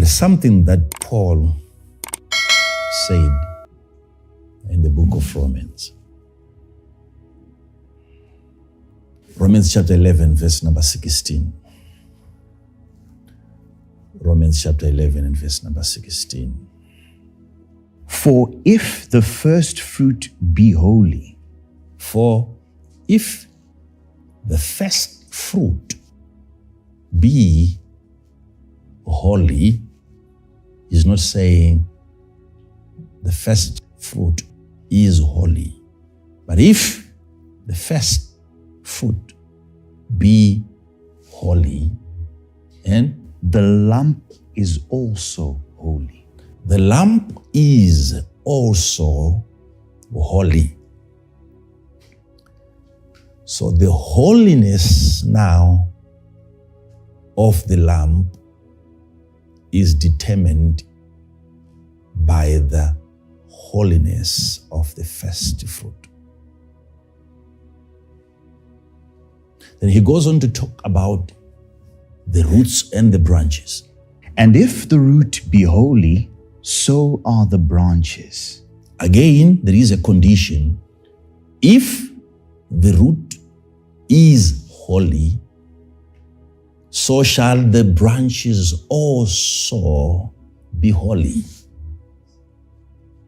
is something that Paul said in the book of Romans. Romans chapter 11, verse number 16. Romans chapter 11 and verse number 16. For if the first fruit be holy, For if the first fruit be holy, he's not saying the first fruit is holy. But if the first fruit be holy, and the lump is also holy. the lamp is also holy. So the holiness now of the lamp is determined by the holiness of the first fruit. Then he goes on to talk about the roots and the branches. And if the root be holy, so are the branches. Again, there is a condition. If the root is holy, so shall the branches also be holy.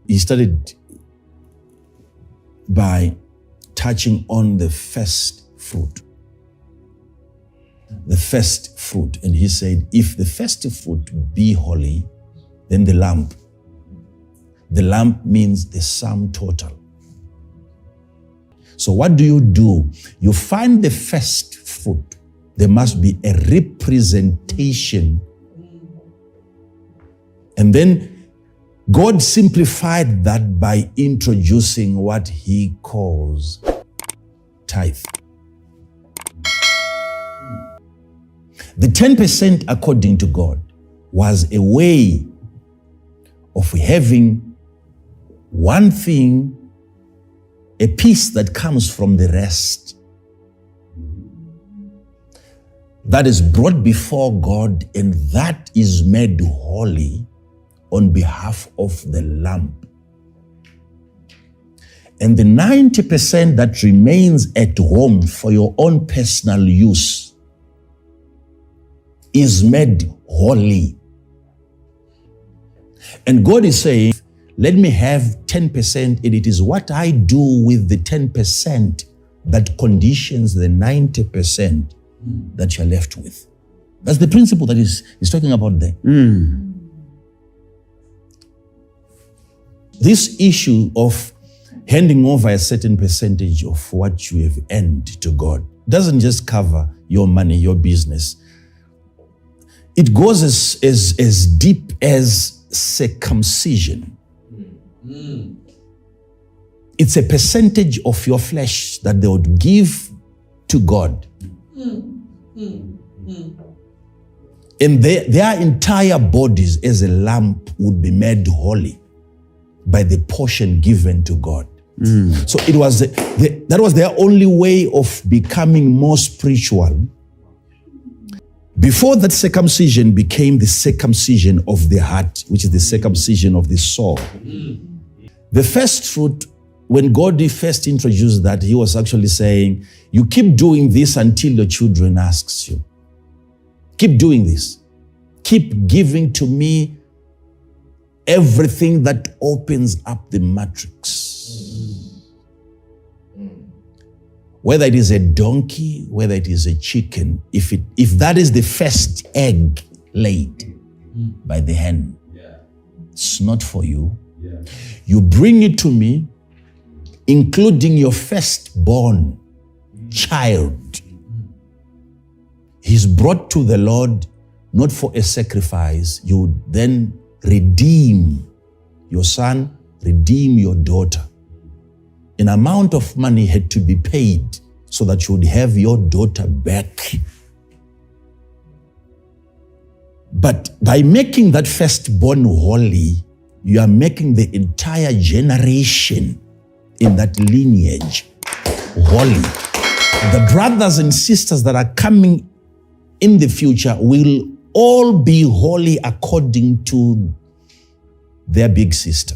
He started by touching on the first fruit. The first fruit. And he said, if the first fruit be holy, then the lamp. The lamp means the sum total. So what do? You find the first fruit. There must be a representation. And then God simplified that by introducing what he calls tithe. The 10%, according to God, was a way of having one thing, a piece that comes from the rest, that is brought before God, and that is made holy on behalf of the lamp. And the 90% that remains at home for your own personal use is made holy. And God is saying, let me have 10%, and it is what I do with the 10% that conditions the 90% that you're left with. That's the principle that he's talking about there. This issue of handing over a certain percentage of what you have earned to God doesn't just cover your money, your business. It goes as deep as circumcision. It's a percentage of your flesh that they would give to God. And their entire bodies as a lamp would be made holy by the portion given to God. So it was that was their only way of becoming more spiritual. Before that, circumcision became the circumcision of the heart, which is the circumcision of the soul. The first fruit, when God first introduced that, he was actually saying, you keep doing this until your children asks you. Keep doing this. Keep giving to me everything that opens up the matrix. Whether it is a donkey, whether it is a chicken, if that is the first egg laid by the hen, it's not for you. You bring it to me, including your firstborn child. He's brought to the Lord not for a sacrifice. You then redeem your son, redeem your daughter. An amount of money had to be paid so that you would have your daughter back. But by making that firstborn holy, you are making the entire generation in that lineage holy. The brothers and sisters that are coming in the future will all be holy according to their big sister,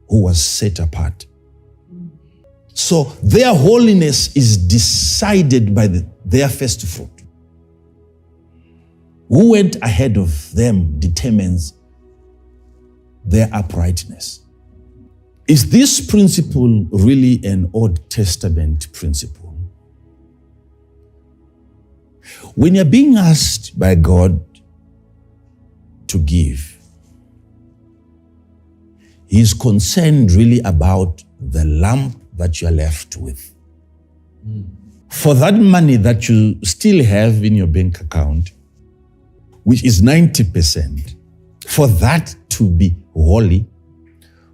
who was set apart. So their holiness is decided by their first fruit. Who went ahead of them determines their uprightness. Is this principle really an Old Testament principle? When you're being asked by God to give, He's concerned really about the lump that you're left with. For that money that you still have in your bank account, which is 90%, for that to be holy,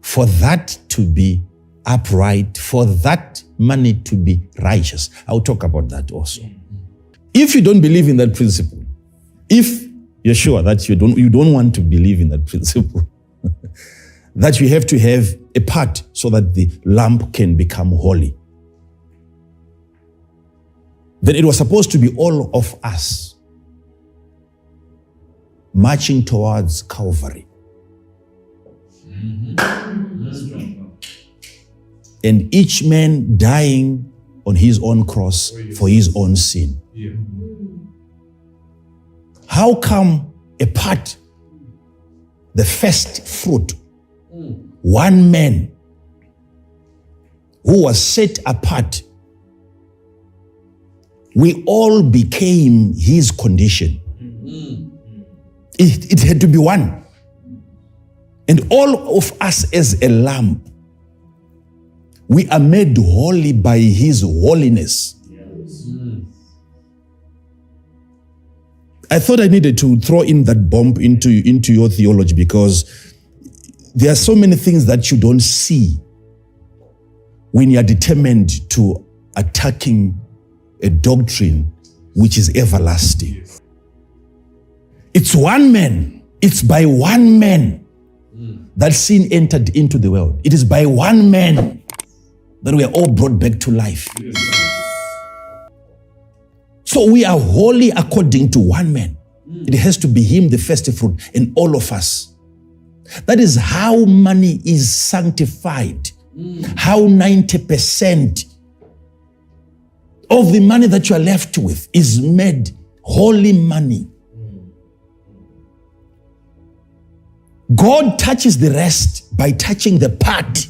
for that to be upright, for that money to be righteous. I'll talk about that also. If you don't believe in that principle, if you're sure that you don't want to believe in that principle, that you have to have a part so that the lamp can become holy, then it was supposed to be all of us marching towards Calvary. And each man dying on his own cross for his own sin. How come a part, the first fruit, one man who was set apart, we all became his condition? It had to be one. And all of us as a lamb, we are made holy by his holiness. I thought I needed to throw in that bomb into your theology, because there are so many things that you don't see when you are determined to attacking a doctrine which is everlasting. It's one man. It's by one man that sin entered into the world. It is by one man that we are all brought back to life. So we are holy according to one man. It has to be him, the first fruit, and all of us. That is how money is sanctified. How 90% of the money that you are left with is made holy money. God touches the rest by touching the part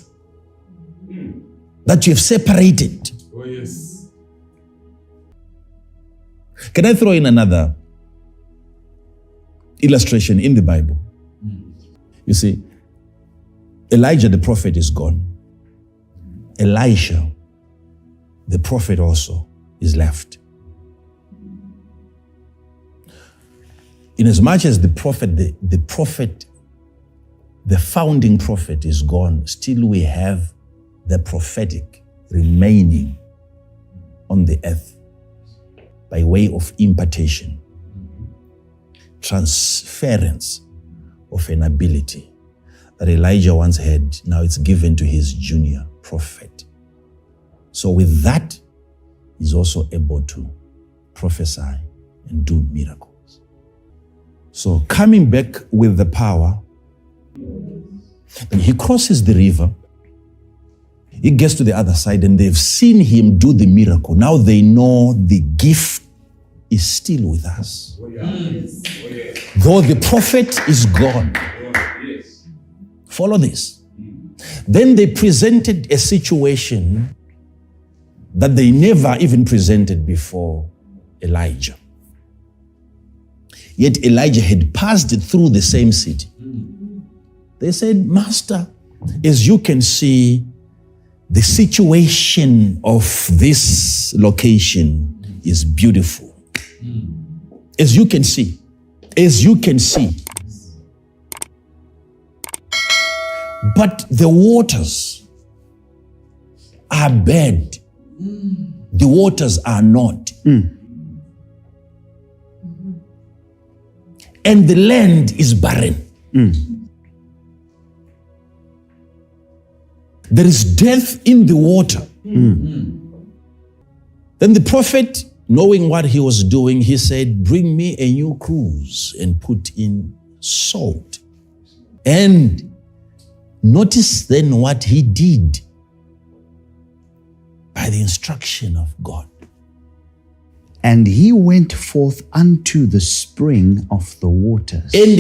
that you have separated. Oh, yes. Can I throw in another illustration in the Bible? You see, Elijah the prophet is gone. Elisha, the prophet, also is left. In as much as the prophet, the founding prophet is gone, still we have the prophetic remaining on the earth by way of impartation, transference of an ability that Elijah once had. Now it's given to his junior prophet. So with that, he's also able to prophesy and do miracles. So coming back with the power, he crosses the river, he gets to the other side, and they've seen him do the miracle. Now they know the gift is still with us. Oh, yeah. Yes. Oh, yeah. Though the prophet is gone. Oh, yes. Follow this. Then they presented a situation that they never even presented before Elijah. Yet Elijah had passed through the same city. They said, Master, as you can see, the situation of this location is beautiful. As you can see. But the waters are bad. The waters are not. And the land is barren. There is death in the water. Then the prophet knowing what he was doing, he said, bring me a new cruse and put in salt. And notice then what he did by the instruction of God. And he went forth unto the spring of the waters. And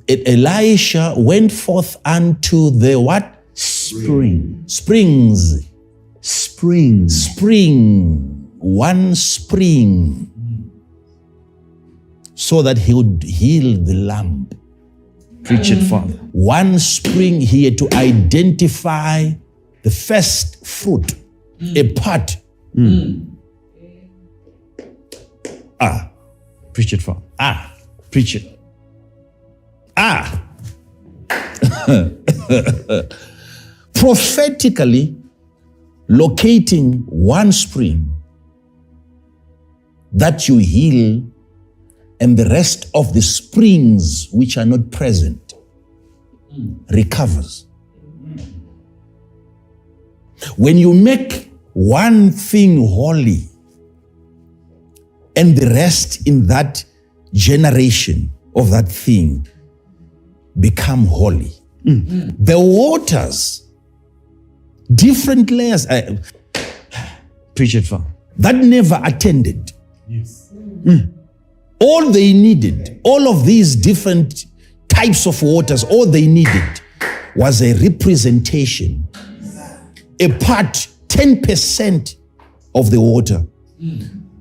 Elisha went forth unto the what? Spring. Springs. Spring. Spring. One spring. So that he would heal the lamb. Preach it, Father. One spring, he had to identify the first fruit, a part. Preach it, Father. Preach it. Prophetically locating one spring that you heal, and the rest of the springs which are not present recovers. When you make one thing holy and the rest in that generation of that thing become holy, the waters, different layers, Preach it, Father. that never attended. Yes. All they needed, all of these different types of waters, all they needed was a representation. A part, 10% of the water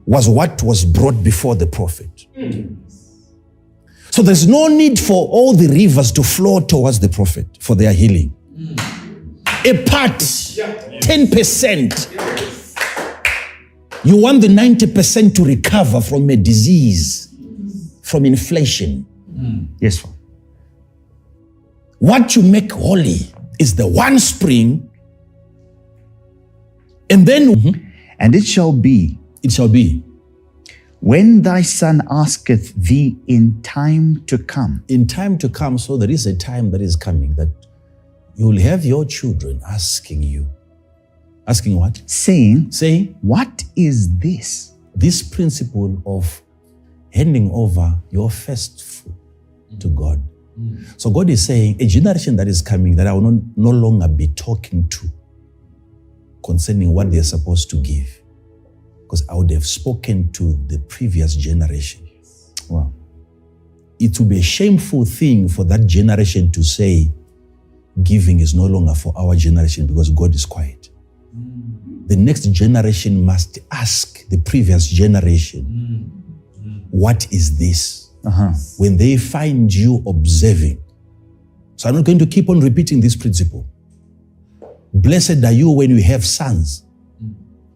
was what was brought before the prophet. So there's no need for all the rivers to flow towards the prophet for their healing. A part, 10%. You want the 90% to recover from a disease, from inflation. Yes, Father. What you make holy is the one spring, and then And it shall be, it shall be when thy son asketh thee in time to come. in time to come. So there is a time that is coming that you will have your children asking you. Asking what? Saying, Saying, what is this? this principle of handing over your first fruit to God. So God is saying, a generation that is coming that I will no longer be talking to concerning what they're supposed to give, because I would have spoken to the previous generation. Wow. It will be a shameful thing for that generation to say, giving is no longer for our generation because God is quiet. The next generation must ask the previous generation, what is this? When they find you observing. So I'm not going to keep on repeating this principle. Blessed are you when you have sons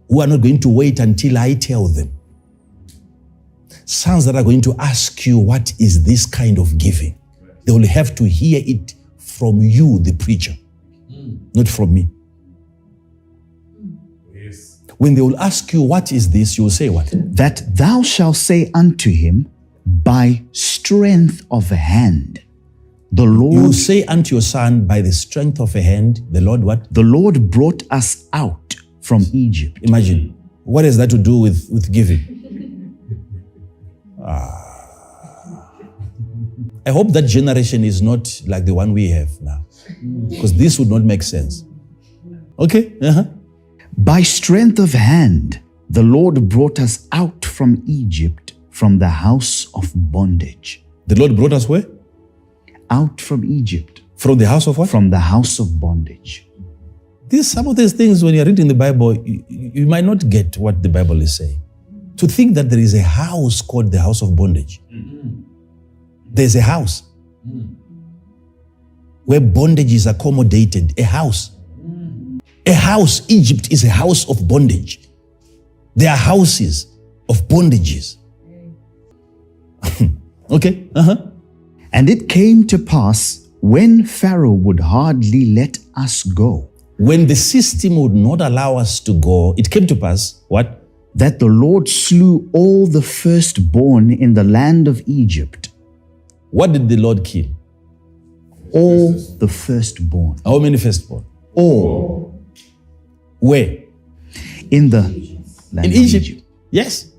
who are not going to wait until I tell them. Sons that are going to ask you, what is this kind of giving? They will have to hear it from you, the preacher, not from me. Yes. When they will ask you, what is this? You will say what? That thou shalt say unto him, by strength of hand, the You will Lord, say unto your son, by the strength of a hand, the Lord what? the Lord brought us out from Egypt. Imagine. What has that to do with giving? I hope that generation is not like the one we have now, because this would not make sense. Okay? By strength of hand, the Lord brought us out from Egypt, from the house of bondage. The Lord brought us where? Out from Egypt, From the house of what? from the house of bondage. Some of these things, when you're reading the Bible, you might not get what the Bible is saying. To think that there is a house called the house of bondage. There's a house where bondage is accommodated. A house. A house. Egypt is a house of bondage. There are houses of bondages. Okay? And it came to pass, when Pharaoh would hardly let us go, When the system would not allow us to go, it came to pass, what? that the Lord slew all the firstborn in the land of Egypt. What did the Lord kill? All the firstborn. How many firstborn? All. Where? In the land In of Egypt. Yes.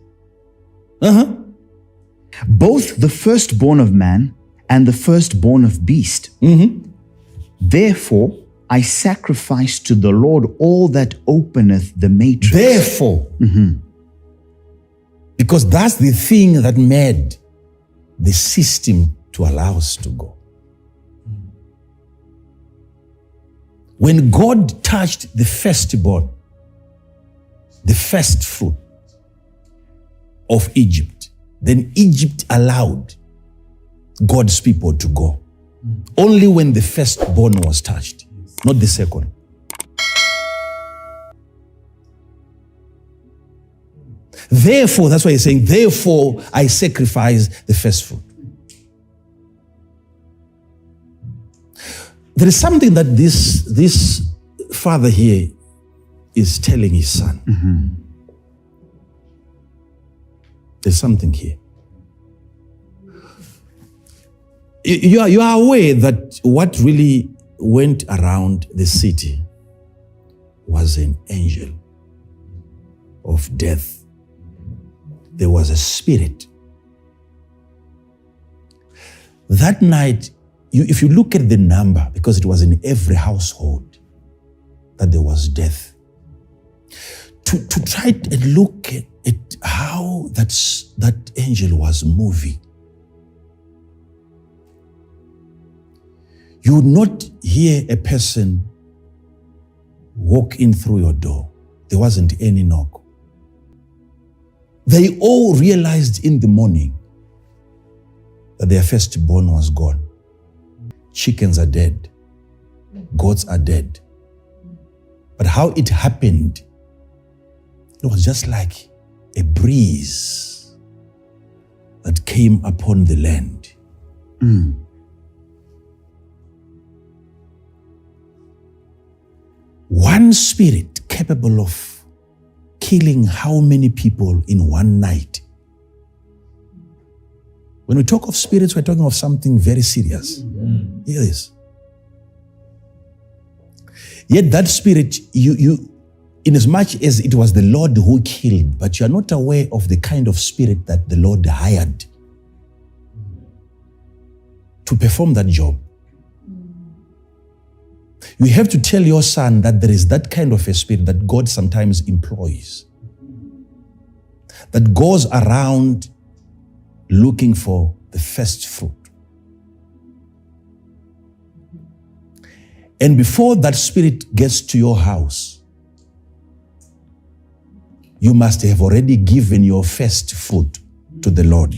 Both the firstborn of man and the firstborn of beast. Therefore, I sacrifice to the Lord all that openeth the matrix. Therefore, because that's the thing that made the system to allow us to go. When God touched the firstborn, the first fruit of Egypt, then Egypt allowed God's people to go. Only when the firstborn was touched, not the second. Therefore, that's why he's saying, therefore I sacrifice the first fruit. There is something that this father here is telling his son. There's something here. You are aware that what really went around the city was an angel of death. There was a spirit. That night, if you look at the number, because it was in every household that there was death, to try and look at how that angel was moving, you would not hear a person walk in through your door. There wasn't any knock. They all realized in the morning that their firstborn was gone. Chickens are dead. Goats are dead. But how it happened, it was just like a breeze that came upon the land. One spirit capable of killing how many people in one night? When we talk of spirits, we're talking of something very serious. Hear this. Yet that spirit, you, in as much as it was the Lord who killed, but you are not aware of the kind of spirit that the Lord hired to perform that job. You have to tell your son that there is that kind of a spirit that God sometimes employs, that goes around looking for the first fruit. And before that spirit gets to your house, you must have already given your first fruit to the Lord.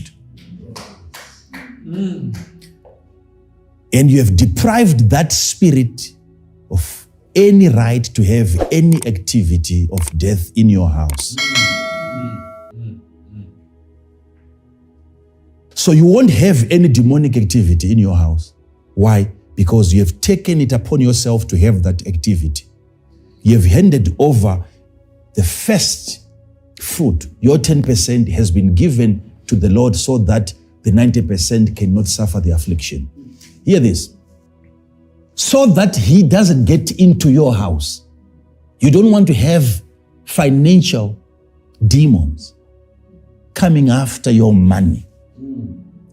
And you have deprived that spirit of any right to have any activity of death in your house. So you won't have any demonic activity in your house. Why? Because you have taken it upon yourself to have that activity. You have handed over the first fruit. Your 10% has been given to the Lord so that the 90% cannot suffer the affliction. Hear this. So that he doesn't get into your house. You don't want to have financial demons coming after your money.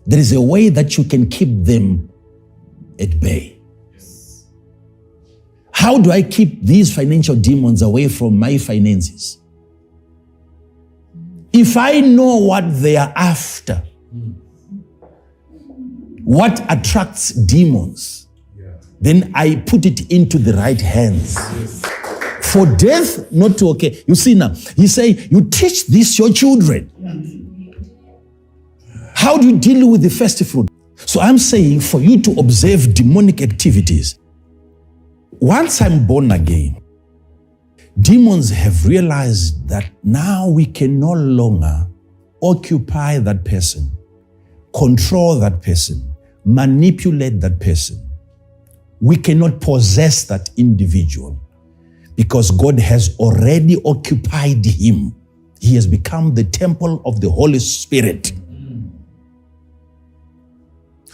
There is a way that you can keep them at bay. How do I keep these financial demons away from my finances? If I know what they are after, what attracts demons, then I put it into the right hands. For death not to occur. You see now, he say, you teach this your children. How do you deal with the first fruit? So I'm saying for you to observe demonic activities, once I'm born again, demons have realized that now we can no longer occupy that person, control that person, manipulate that person. We cannot possess that individual because God has already occupied him. He has become the temple of the Holy Spirit.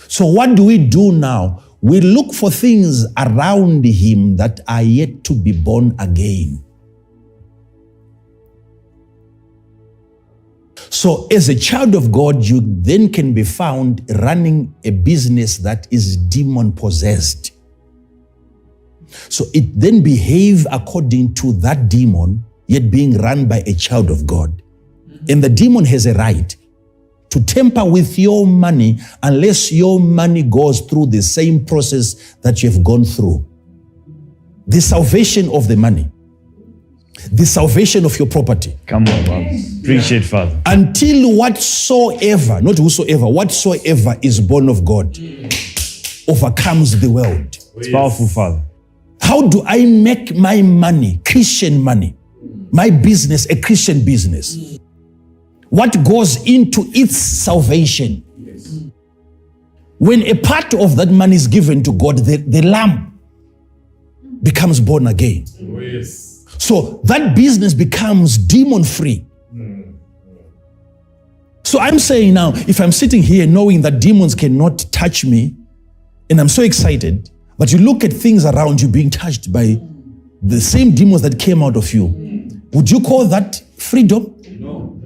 So what do we do now? We look for things around him that are yet to be born again. So as a child of God, you then can be found running a business that is demon possessed. So it then behave according to that demon, yet being run by a child of God. And the demon has a right to tamper with your money unless your money goes through the same process that you have gone through. The salvation of the money, the salvation of your property. Come on, Bob. Preach it, Father. Until whatsoever, not whosoever, whatsoever is born of God overcomes the world. It's powerful, Father. How do I make my money, Christian money, my business, a Christian business? What goes into its salvation? When a part of that money is given to God, the lamb becomes born again. So that business becomes demon-free. So I'm saying now, if I'm sitting here knowing that demons cannot touch me, and I'm so excited, but you look at things around you being touched by the same demons that came out of you, would you call that freedom? No.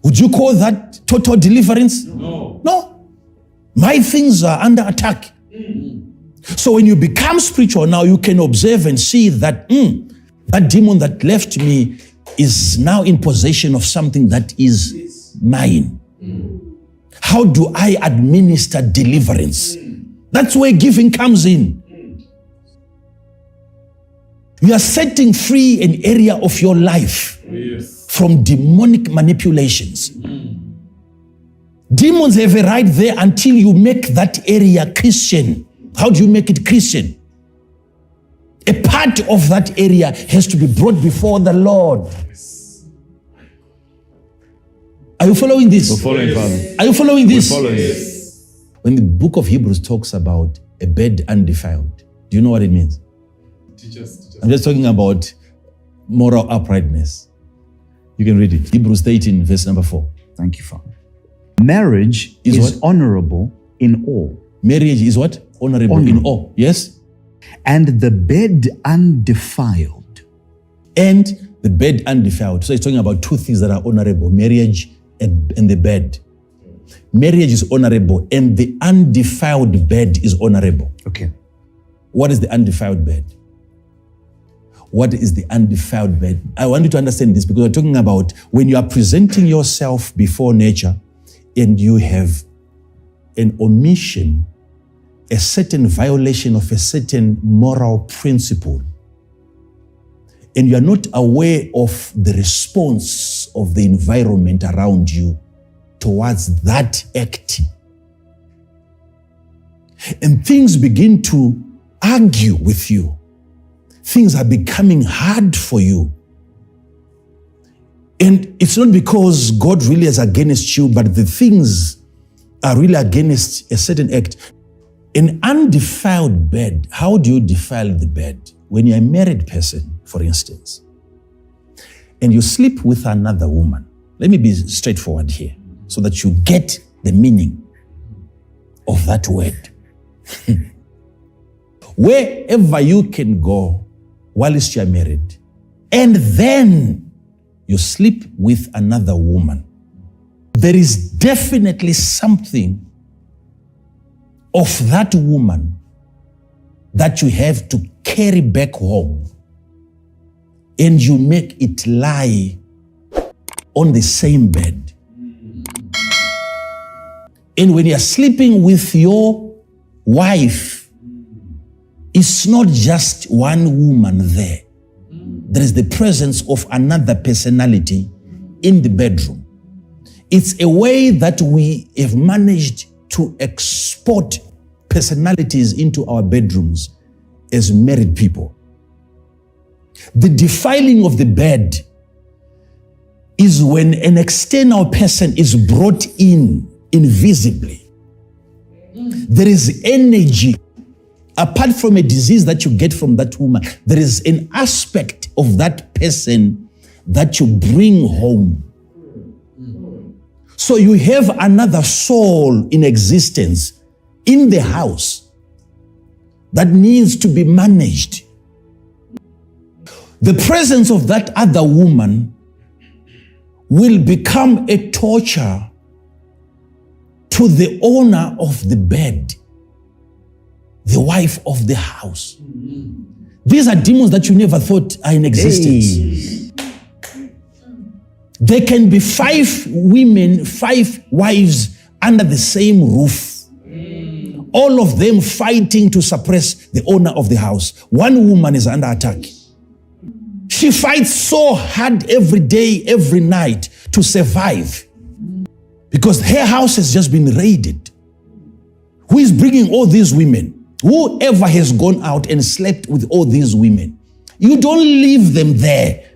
Would you call that total deliverance? No. My things are under attack. So when you become spiritual now, you can observe and see that that demon that left me is now in possession of something that is mine. How do I administer deliverance? That's where giving comes in. You are setting free an area of your life from demonic manipulations. Demons have a right there until you make that area Christian. How do you make it Christian? A part of that area has to be brought before the Lord. Are you following this? We're following, Father. Are you following this? We're following this. When the book of Hebrews talks about a bed undefiled, do you know what it means? Teach us. I'm just talking about moral uprightness. You can read it. Hebrews 13, verse number 4. Thank you, Father. Marriage is what? honorable in all. Marriage is what? Honorable in all. Yes? And the bed undefiled. And the bed undefiled. So it's talking about two things that are honorable: marriage and the bed. Marriage is honorable and the undefiled bed is honorable. Okay. What is the undefiled bed? What is the undefiled bed? I want you to understand this because we're talking about when you are presenting yourself before nature and you have an omission, a certain violation of a certain moral principle, and you are not aware of the response of the environment around you towards that act, and things begin to argue with you. Things are becoming hard for you. And it's not because God really is against you, but the things are really against a certain act. An undefiled bed, how do you defile the bed? When you're a married person, for instance, and you sleep with another woman. Let me be straightforward here so that you get the meaning of that word. Wherever you can go whilst you're married, and then you sleep with another woman, there is definitely something of that woman that you have to carry back home, and you make it lie on the same bed. And when you're sleeping with your wife, it's not just one woman there. There is the presence of another personality in the bedroom. It's a way that we have managed to export personalities into our bedrooms as married people. The defiling of the bed is when an external person is brought in invisibly. There is energy. Apart from a disease that you get from that woman, there is an aspect of that person that you bring home. So you have another soul in existence in the house that needs to be managed. The presence of that other woman will become a torture to the owner of the bed, the wife of the house. These are demons that you never thought are in existence. There can be 5 women, 5 wives under the same roof. All of them fighting to suppress the owner of the house. One woman is under attack. She fights so hard every day, every night to survive because her house has just been raided. Who is bringing all these women? Whoever has gone out and slept with all these women, you don't leave them there.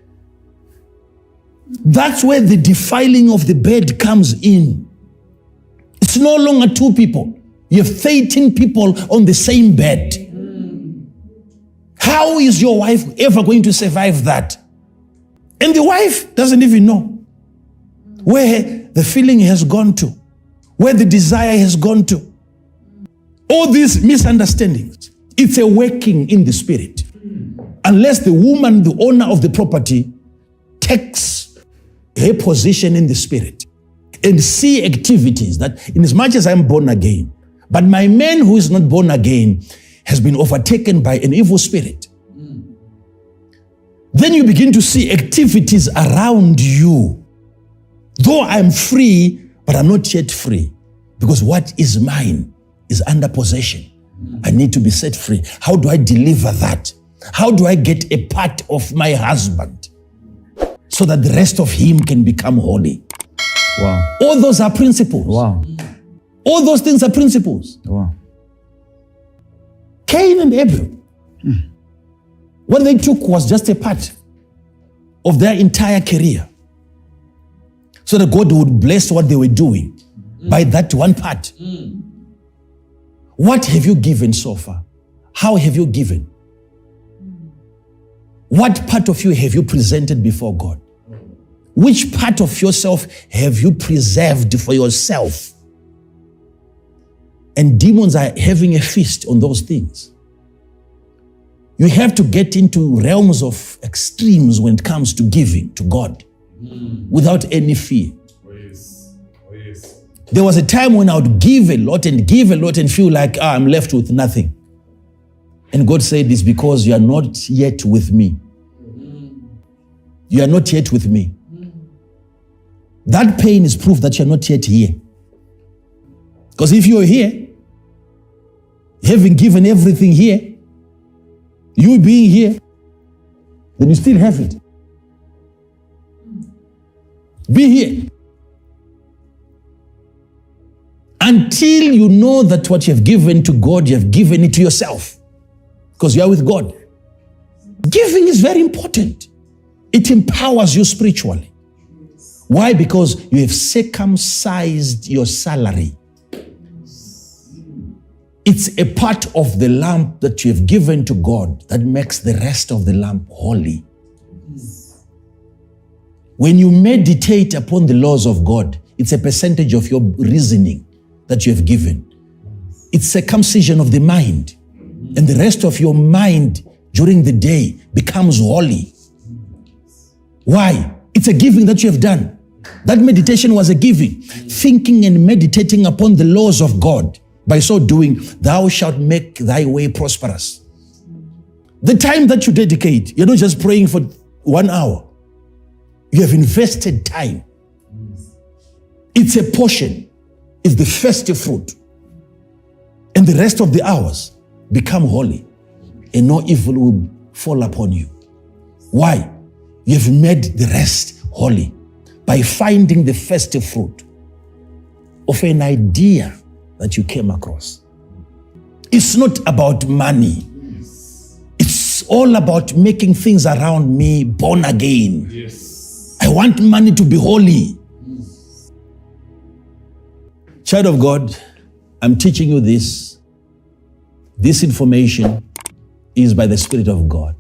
That's where the defiling of the bed comes in. It's no longer 2 people. You have 13 people on the same bed. How is your wife ever going to survive that? And the wife doesn't even know where the feeling has gone to, where the desire has gone to. All these misunderstandings, it's a working in the spirit. Unless the woman, the owner of the property, takes her position in the spirit and see activities that in as much as I'm born again, but my man who is not born again has been overtaken by an evil spirit. Then you begin to see activities around you. Though I'm free, but I'm not yet free. Because what is mine is under possession. I need to be set free. How do I deliver that? How do I get a part of my husband so that the rest of him can become holy? Wow. All those are principles. Wow. All those things are principles. Wow. Cain and Abel, what they took was just a part of their entire career. So that God would bless what they were doing by that one part. What have you given so far? How have you given? What part of you have you presented before God? Which part of yourself have you preserved for yourself? And demons are having a feast on those things. You have to get into realms of extremes when it comes to giving to God without any fear. Oh, yes. Oh, yes. There was a time when I would give a lot and feel like, I'm left with nothing. And God said, it's because you are not yet with me. You are not yet with me. That pain is proof that you're not yet here. Because if you're here, having given everything here, you being here, then you still have it. Be here. Until you know that what you have given to God, you have given it to yourself. Because you are with God. Giving is very important. It empowers you spiritually. Why? Because you have circumcised your salary. It's a part of the lamp that you have given to God that makes the rest of the lamp holy. When you meditate upon the laws of God, it's a percentage of your reasoning that you have given. It's circumcision of the mind. And the rest of your mind during the day becomes holy. Why? It's a giving that you have done. That meditation was a giving. Thinking and meditating upon the laws of God. By so doing, thou shalt make thy way prosperous. The time that you dedicate, you're not just praying for 1 hour. You have invested time. It's a portion. It's the first fruit. And the rest of the hours become holy. And no evil will fall upon you. Why? You have made the rest holy by finding the first fruit of an idea that you came across. It's not about money. It's all about making things around me born again. Yes. I want money to be holy. Child of God, I'm teaching you this. This information is by the Spirit of God.